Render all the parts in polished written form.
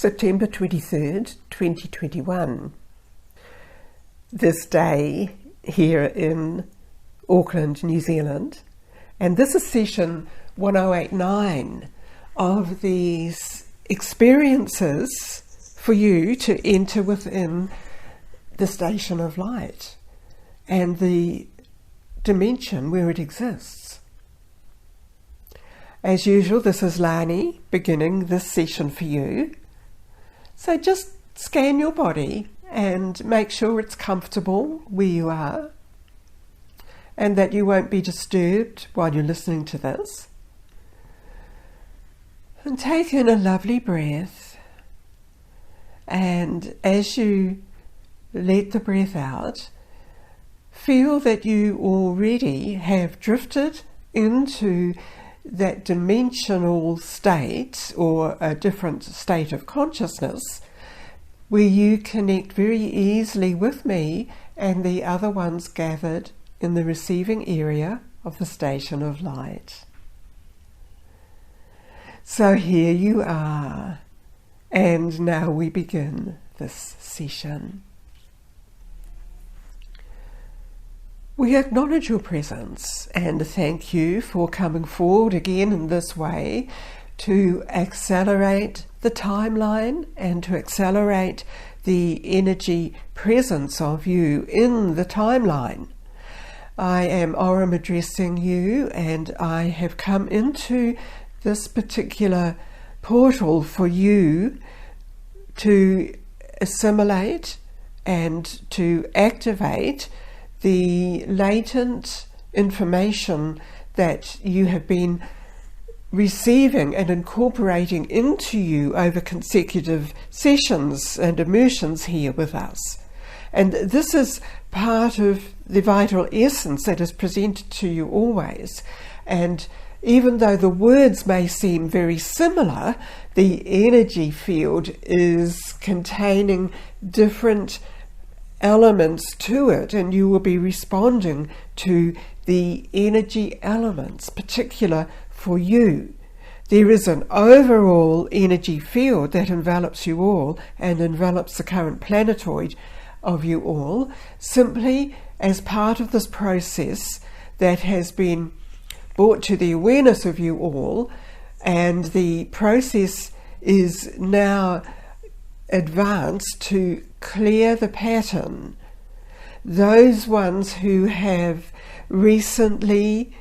September 23rd, 2021. This day here in Auckland, New Zealand, and this is session 1089 of these experiences for you to enter within the station of light and the dimension where it exists. As usual, this is Lani beginning this session for you. So just scan your body and make sure it's comfortable where you are and that you won't be disturbed while you're listening to this. And take in a lovely breath, and as you let the breath out, feel that you already have drifted into that dimensional state or a different state of consciousness where you connect very easily with me and the other ones gathered in the receiving area of the station of light. So here you are, and now we begin this session. We acknowledge your presence and thank you for coming forward again in this way to accelerate the timeline and to accelerate the energy presence of you in the timeline. I am Aurum addressing you, and I have come into this particular portal for you to assimilate and to activate the latent information that you have been receiving and incorporating into you over consecutive sessions and immersions here with us. And this is part of the vital essence that is presented to you always. And even though the words may seem very similar, the energy field is containing different elements to it, and you will be responding to the energy elements particular for you. There is an overall energy field that envelops you all and envelops the current planetoid of you all, simply as part of this process that has been brought to the awareness of you all, and the process is now advanced to clear the pattern. Those ones who have recently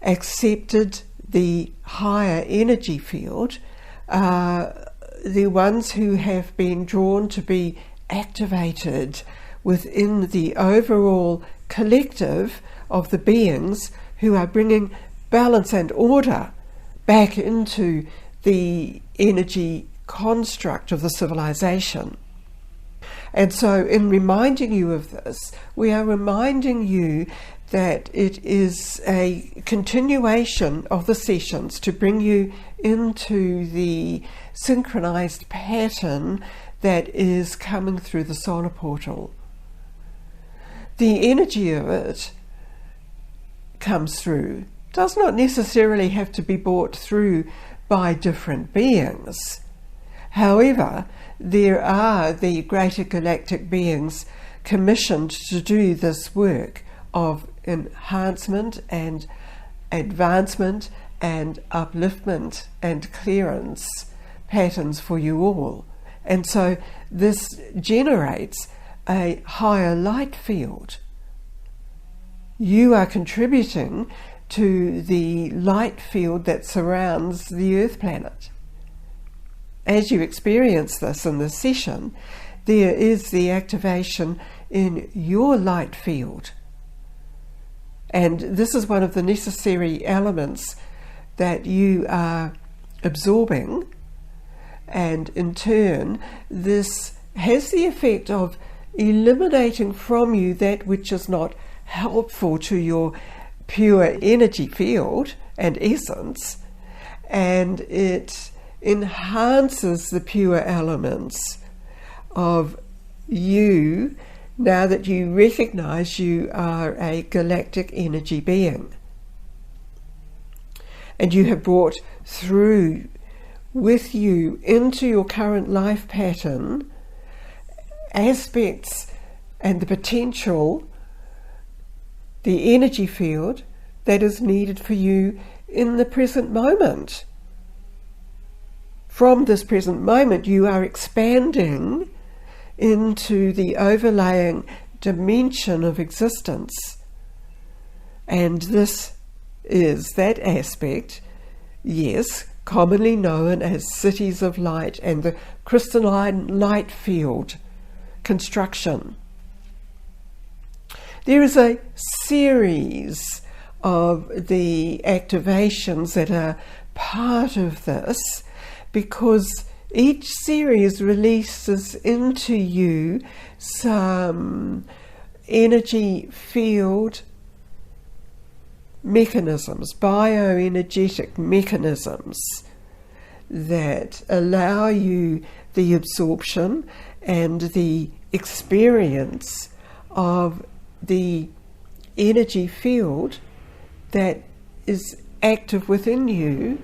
accepted the higher energy field are the ones who have been drawn to be activated within the overall collective of the beings who are bringing balance and order back into the energy construct of the civilization. And so in reminding you of this, we are reminding you that it is a continuation of the sessions to bring you into the synchronized pattern that is coming through the solar portal. The energy of it comes through, does not necessarily have to be brought through by different beings. However, there are the greater galactic beings commissioned to do this work of enhancement and advancement and upliftment and clearance patterns for you all. And so this generates a higher light field. You are contributing to the light field that surrounds the Earth planet. As you experience this in this session, there is the activation in your light field. And this is one of the necessary elements that you are absorbing, and in turn this has the effect of eliminating from you that which is not helpful to your pure energy field and essence, and it enhances the pure elements of you now that you recognize you are a galactic energy being. And you have brought through with you into your current life pattern aspects and the potential, the energy field that is needed for you in the present moment. From this present moment, you are expanding into the overlaying dimension of existence. And this is that aspect, yes, commonly known as cities of light and the crystalline light field construction. There is a series of the activations that are part of this, because each series releases into you some energy field mechanisms, bioenergetic mechanisms that allow you the absorption and the experience of the energy field that is active within you.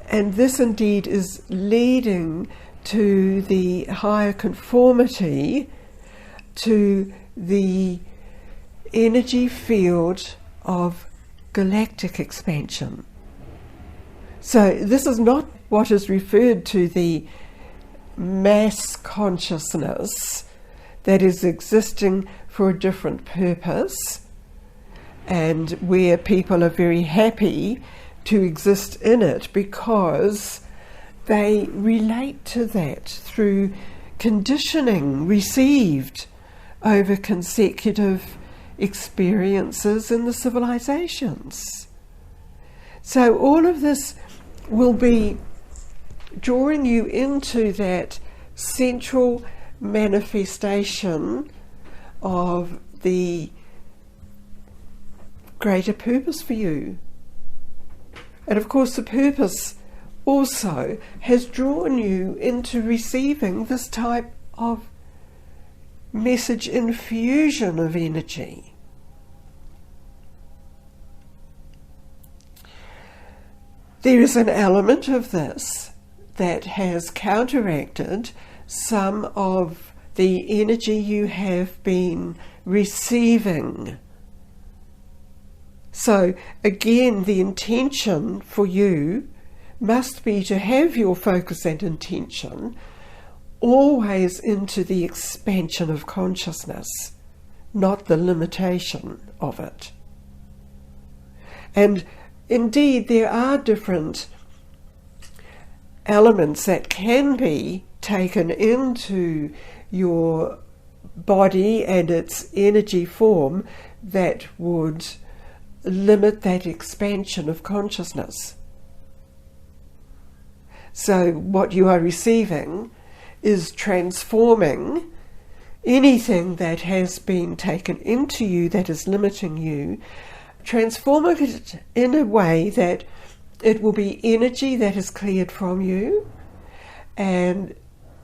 And this indeed is leading to the higher conformity to the energy field of galactic expansion. So this is not what is referred to the mass consciousness that is existing for a different purpose, and where people are very happy to exist in it because they relate to that through conditioning received over consecutive experiences in the civilizations. So all of this will be drawing you into that central manifestation of the greater purpose for you. And of course the purpose also has drawn you into receiving this type of message infusion of energy. There is an element of this that has counteracted some of the energy you have been receiving. So again, the intention for you must be to have your focus and intention always into the expansion of consciousness, not the limitation of it. And indeed, there are different elements that can be taken into your body and its energy form that would limit that expansion of consciousness. So what you are receiving is transforming anything that has been taken into you that is limiting you, transforming it in a way that it will be energy that is cleared from you, and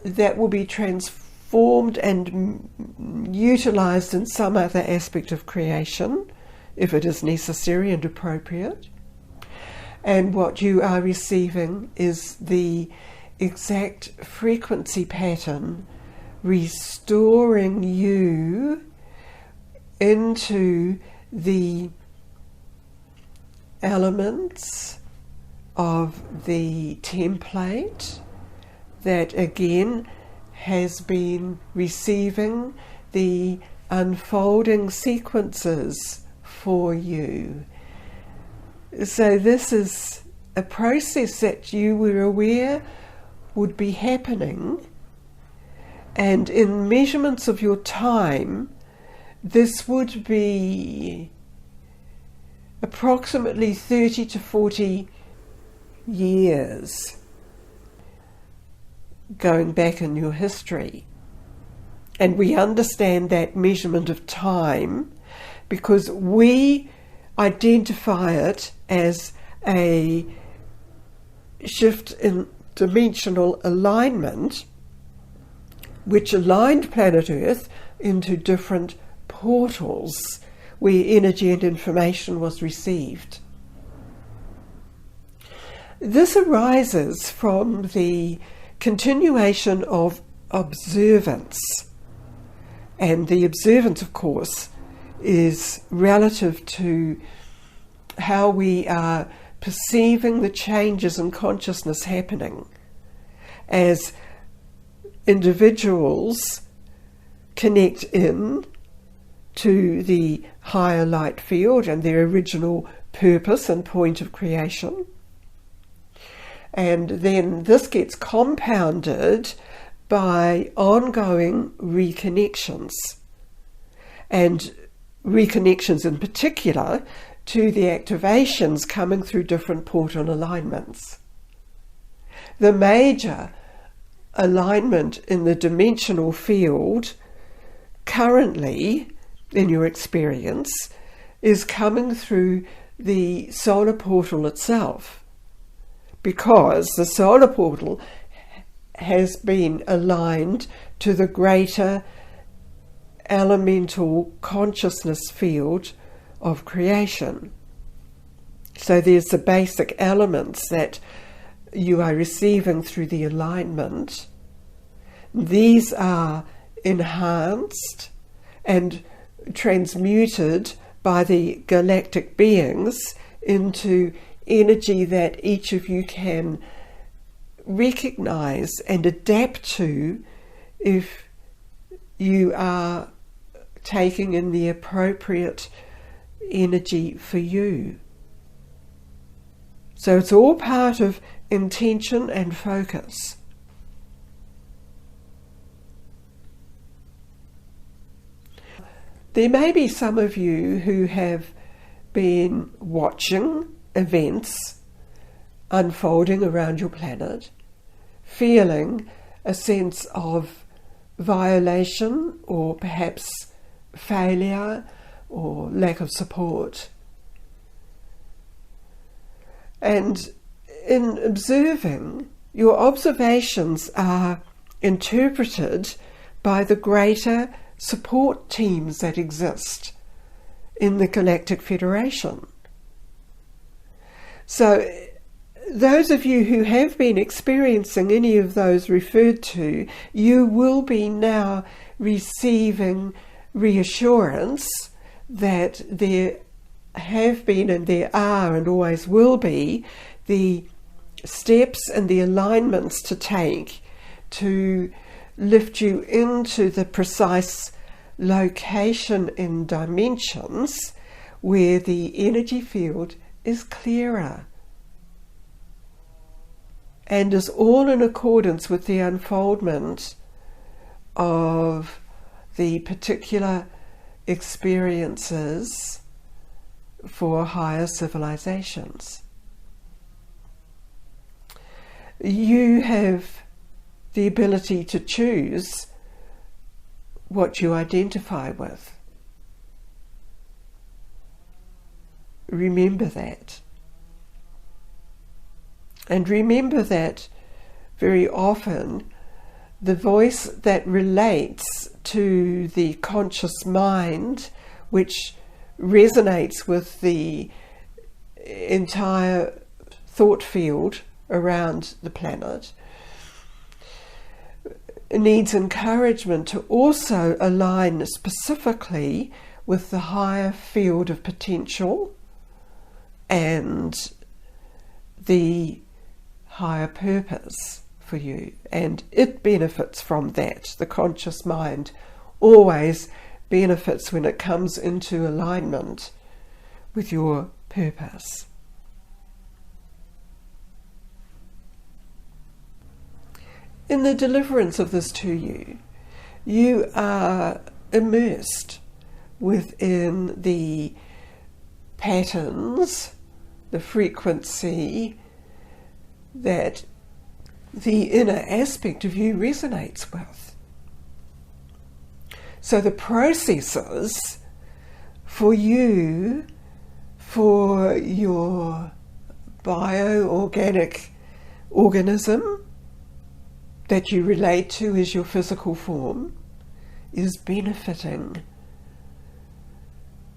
that will be transformed and utilized in some other aspect of creation, if it is necessary and appropriate. And what you are receiving is the exact frequency pattern restoring you into the elements of the template that again has been receiving the unfolding sequences for you. So this is a process that you were aware would be happening, and in measurements of your time, this would be approximately 30 to 40 years going back in your history. And we understand that measurement of time because we identify it as a shift in dimensional alignment, which aligned planet Earth into different portals where energy and information was received. This arises from the continuation of observance. And the observance, of course, is relative to how we are perceiving the changes in consciousness happening as individuals connect in to the higher light field and their original purpose and point of creation. And then this gets compounded by ongoing reconnections, and reconnections in particular to the activations coming through different portal alignments. The major alignment in the dimensional field currently, in your experience, is coming through the solar portal itself, because the solar portal has been aligned to the greater elemental consciousness field of creation. So there's the basic elements that you are receiving through the alignment. These are enhanced and transmuted by the galactic beings into energy that each of you can recognize and adapt to if you are taking in the appropriate energy for you. So it's all part of intention and focus. There may be some of you who have been watching events unfolding around your planet, feeling a sense of violation or perhaps failure or lack of support. And in observing, your observations are interpreted by the greater support teams that exist in the Galactic Federation. So those of you who have been experiencing any of those referred to, you will be now receiving reassurance that there have been and there are and always will be the steps and the alignments to take to lift you into the precise location in dimensions where the energy field is clearer and is all in accordance with the unfoldment of the particular experiences for higher civilizations. You have the ability to choose what you identify with. Remember that. And remember that very often the voice that relates to the conscious mind, which resonates with the entire thought field around the planet, needs encouragement to also align specifically with the higher field of potential and the higher purpose for you, and it benefits from that. The conscious mind always benefits when it comes into alignment with your purpose. In the deliverance of this to you, you are immersed within the patterns, the frequency that the inner aspect of you resonates with. So the processes for you, for your bioorganic organism that you relate to as your physical form, is benefiting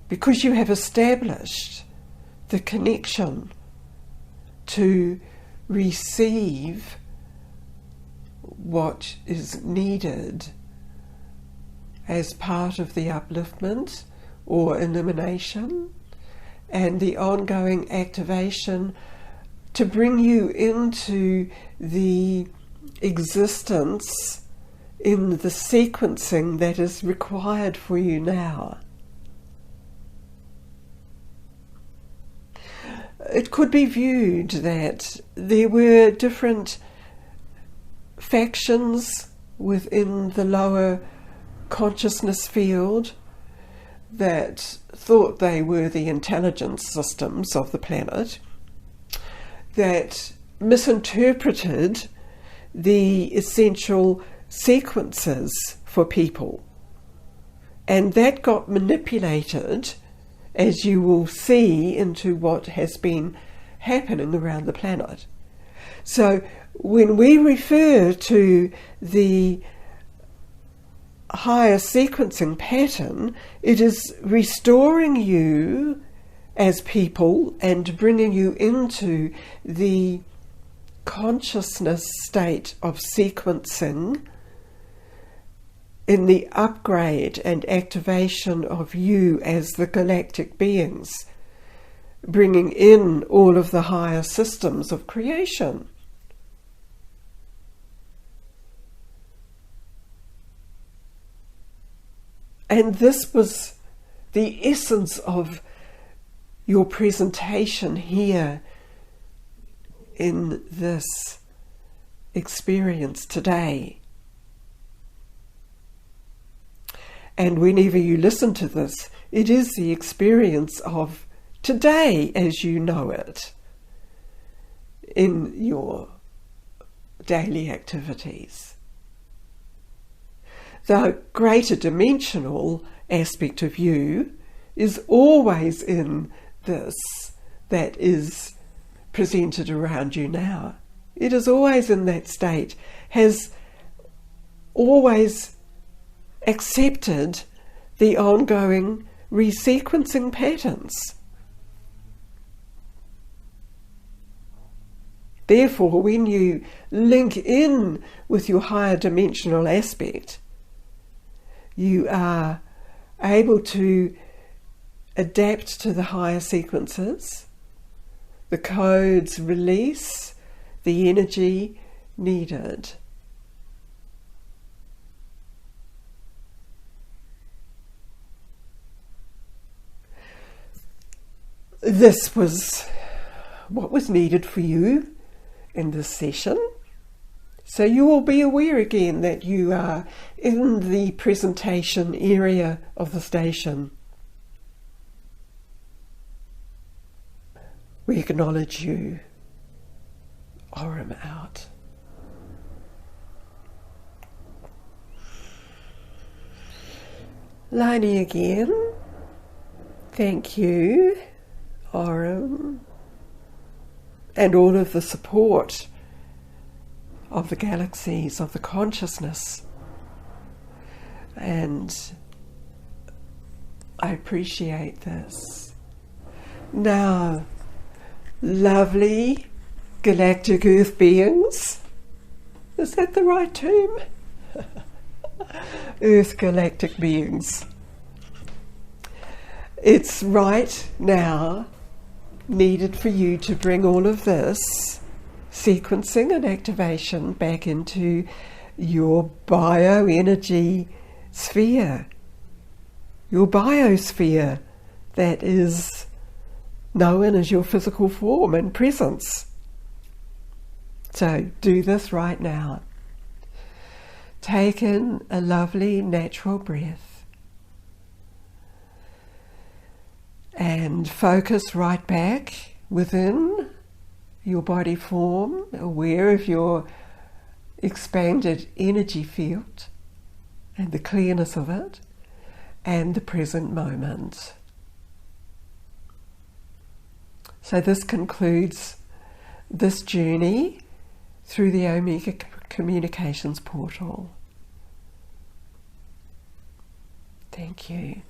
because you have established the connection to receive what is needed as part of the upliftment or elimination, and the ongoing activation to bring you into the existence in the sequencing that is required for you now. It could be viewed that there were different factions within the lower consciousness field that thought they were the intelligence systems of the planet, that misinterpreted the essential sequences for people, and that got manipulated, as you will see, into what has been happening around the planet. So when we refer to the higher sequencing pattern, it is restoring you as people and bringing you into the consciousness state of sequencing in the upgrade and activation of you as the galactic beings, bringing in all of the higher systems of creation. And this was the essence of your presentation here in this experience today. And whenever you listen to this, it is the experience of today as you know it in your daily activities. The greater dimensional aspect of you is always in this that is presented around you now. It is always in that state, has always accepted the ongoing resequencing patterns. Therefore, when you link in with your higher dimensional aspect, you are able to adapt to the higher sequences, the codes release the energy needed. This was what was needed for you in this session. So you will be aware again that you are in the presentation area of the station. We acknowledge you. Aurum out. Lani again. Thank you, Aurum, and all of the support of the galaxies, of the consciousness. And I appreciate this. Now, lovely galactic earth beings, is that the right term? Earth galactic beings. It's right now needed for you to bring all of this sequencing and activation back into your bioenergy sphere, your biosphere that is known as your physical form and presence. So do this right now. Take in a lovely natural breath and focus right back within your body form, aware of your expanded energy field and the clearness of it and the present moment. So this concludes this journey through the Omega Communications portal. Thank you.